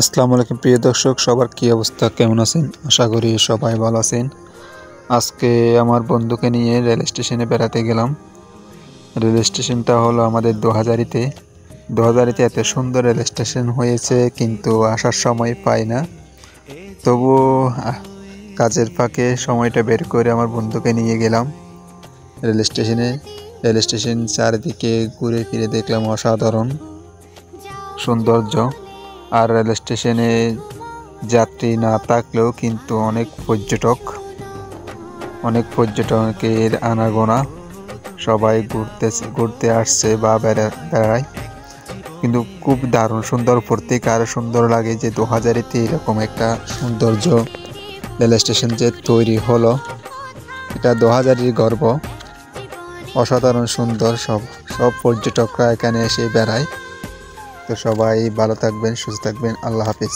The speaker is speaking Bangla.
আসসালামু আলাইকুম প্রিয় দর্শক, সবার কি অবস্থা, কেমন আছেন? আশা করি সবাই ভালো আছেন। আজকে আমার বন্ধুকে নিয়ে রেল স্টেশনে বেড়াতে গেলাম। রেল স্টেশনটা হলো আমাদের দোহাজারিতে এত সুন্দর রেল স্টেশন হয়েছে, কিন্তু আসার সময় পাই না। তবুও কাজের ফাঁকে সময়টা বের করে আমার বন্ধুকে নিয়ে গেলাম রেল স্টেশনে। রেল স্টেশন চারিদিকে ঘুরে ফিরে দেখলাম অসাধারণ সৌন্দর্য। আর রেল স্টেশনে যাত্রী না থাকলেও কিন্তু অনেক পর্যটকের আনাগোনা। সবাই ঘুরতে আসছে বা বেড়ায়। কিন্তু খুব দারুণ সুন্দর, প্রত্যেক আরও সুন্দর লাগে যে দোহাজারিতে এরকম একটা সৌন্দর্য রেল স্টেশন যে তৈরি হলো, এটা দোহাজারির গর্ব। অসাধারণ সুন্দর, সব পর্যটকরা এখানে এসে বেড়ায়। তো সবাই ভালো থাকবেন, সুস্থ থাকবেন। আল্লাহ হাফিজ।